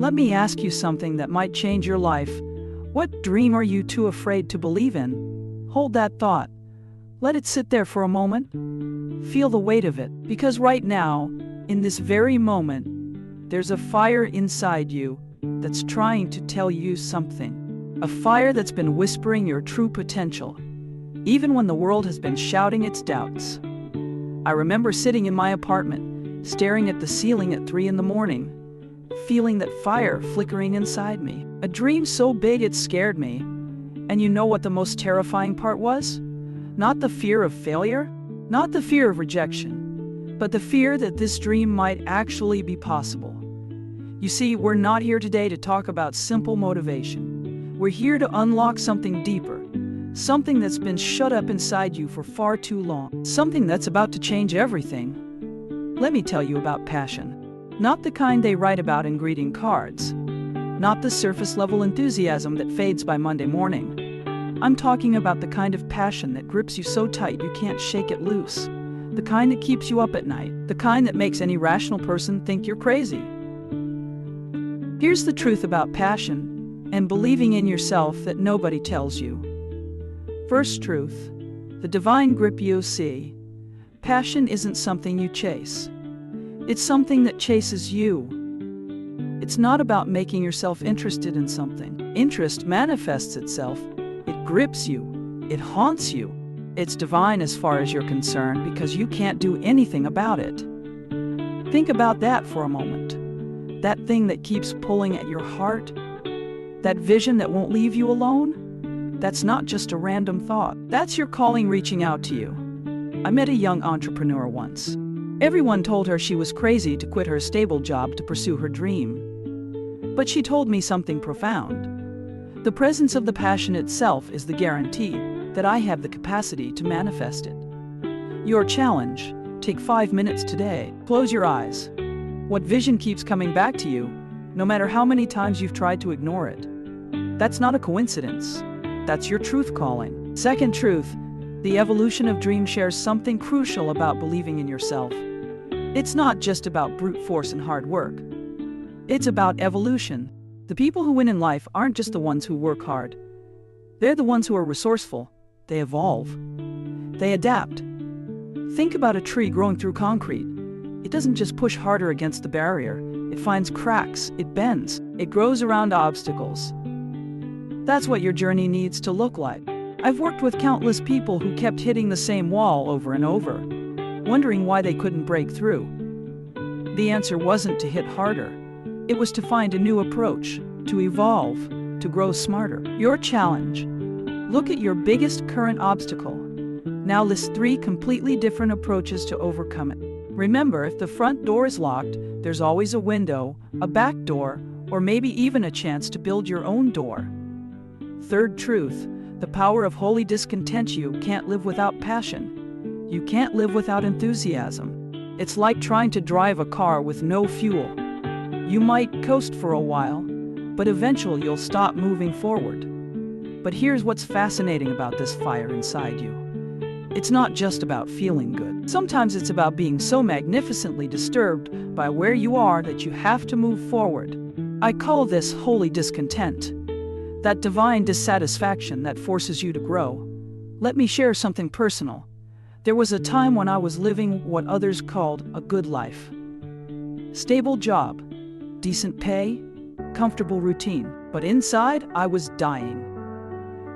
Let me ask you something that might change your life. What dream are you too afraid to believe in? Hold that thought. Let it sit there for a moment. Feel the weight of it, because right now, in this very moment, there's a fire inside you that's trying to tell you something. A fire that's been whispering your true potential, even when the world has been shouting its doubts. I remember sitting in my apartment, staring at the ceiling at 3 a.m, feeling that fire flickering inside me. A dream so big it scared me. And you know what the most terrifying part was? Not the fear of failure, not the fear of rejection, but the fear that this dream might actually be possible. You see, we're not here today to talk about simple motivation. We're here to unlock something deeper, something that's been shut up inside you for far too long, something that's about to change everything. Let me tell you about passion. Not the kind they write about in greeting cards. Not the surface-level enthusiasm that fades by Monday morning. I'm talking about the kind of passion that grips you so tight you can't shake it loose. The kind that keeps you up at night. The kind that makes any rational person think you're crazy. Here's the truth about passion and believing in yourself that nobody tells you. First truth, the divine grip you see. Passion isn't something you chase. It's something that chases you. It's not about making yourself interested in something. Interest manifests itself. It grips you. It haunts you. It's divine as far as you're concerned because you can't do anything about it. Think about that for a moment. That thing that keeps pulling at your heart. That vision that won't leave you alone. That's not just a random thought. That's your calling reaching out to you. I met a young entrepreneur once. Everyone told her she was crazy to quit her stable job to pursue her dream. But she told me something profound. The presence of the passion itself is the guarantee that I have the capacity to manifest it. Your challenge, take 5 minutes today. Close your eyes. What vision keeps coming back to you, no matter how many times you've tried to ignore it? That's not a coincidence. That's your truth calling. Second truth, the evolution of dream shares something crucial about believing in yourself. It's not just about brute force and hard work. It's about evolution. The people who win in life aren't just the ones who work hard. They're the ones who are resourceful. They evolve. They adapt. Think about a tree growing through concrete. It doesn't just push harder against the barrier. It finds cracks. It bends. It grows around obstacles. That's what your journey needs to look like. I've worked with countless people who kept hitting the same wall over and over, wondering why they couldn't break through. The answer wasn't to hit harder. It was to find a new approach, to evolve, to grow smarter. Your challenge. Look at your biggest current obstacle. Now list 3 completely different approaches to overcome it. Remember, if the front door is locked, there's always a window, a back door, or maybe even a chance to build your own door. Third truth, the power of holy discontent. You can't live without passion. You can't live without enthusiasm. It's like trying to drive a car with no fuel. You might coast for a while, but eventually you'll stop moving forward. But here's what's fascinating about this fire inside you. It's not just about feeling good. Sometimes it's about being so magnificently disturbed by where you are that you have to move forward. I call this holy discontent. That divine dissatisfaction that forces you to grow. Let me share something personal. There was a time when I was living what others called a good life. Stable job, decent pay, comfortable routine. But inside, I was dying.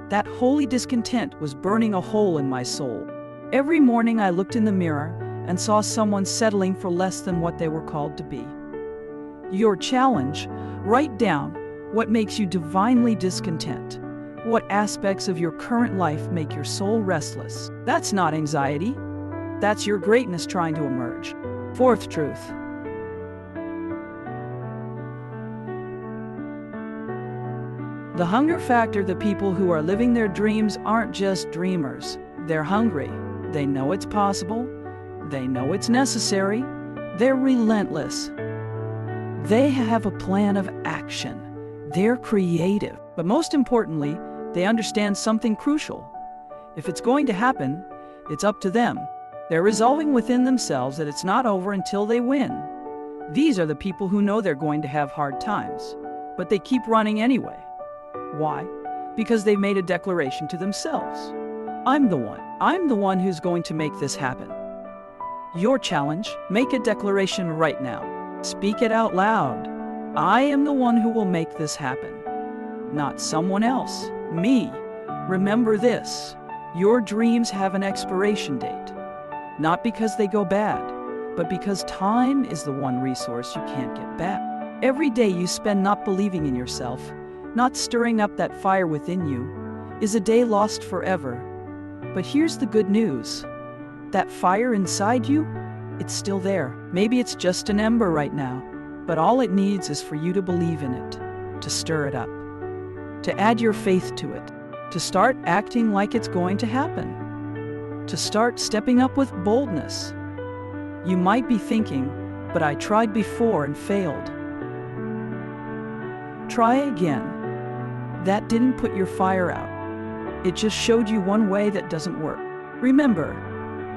That holy discontent was burning a hole in my soul. Every morning I looked in the mirror and saw someone settling for less than what they were called to be. Your challenge, write down what makes you divinely discontent. What aspects of your current life make your soul restless? That's not anxiety. That's your greatness trying to emerge. Fourth truth. The hunger factor. The people who are living their dreams aren't just dreamers. They're hungry. They know it's possible. They know it's necessary. They're relentless. They have a plan of action. They're creative. But most importantly, they understand something crucial. If it's going to happen, it's up to them. They're resolving within themselves that it's not over until they win. These are the people who know they're going to have hard times, but they keep running anyway. Why? Because they've made a declaration to themselves. I'm the one. I'm the one who's going to make this happen. Your challenge, make a declaration right now. Speak it out loud. I am the one who will make this happen. Not someone else, me. Remember this, your dreams have an expiration date. Not because they go bad, but because time is the one resource you can't get back. Every day you spend not believing in yourself, not stirring up that fire within you, is a day lost forever. But here's the good news. That fire inside you, it's still there. Maybe it's just an ember right now, but all it needs is for you to believe in it, to stir it up, to add your faith to it, to start acting like it's going to happen, to start stepping up with boldness. You might be thinking, but I tried before and failed. Try again. That didn't put your fire out. It just showed you one way that doesn't work. Remember,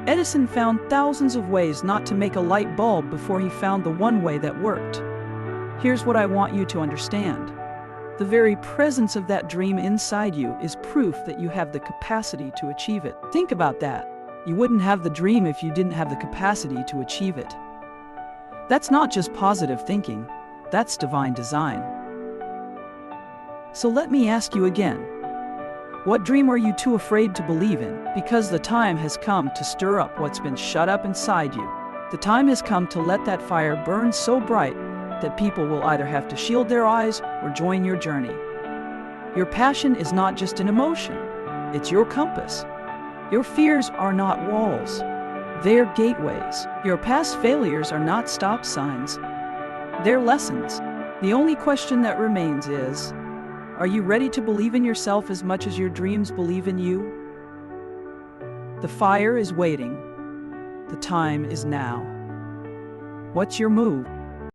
Edison found thousands of ways not to make a light bulb before he found the one way that worked. Here's what I want you to understand. The very presence of that dream inside you is proof that you have the capacity to achieve it. Think about that. You wouldn't have the dream if you didn't have the capacity to achieve it. That's not just positive thinking, that's divine design. So let me ask you again. What dream are you too afraid to believe in? Because the time has come to stir up what's been shut up inside you. The time has come to let that fire burn so bright that people will either have to shield their eyes or join your journey. Your passion is not just an emotion, it's your compass. Your fears are not walls, they're gateways. Your past failures are not stop signs, they're lessons. The only question that remains is, are you ready to believe in yourself as much as your dreams believe in you? The fire is waiting. The time is now. What's your move?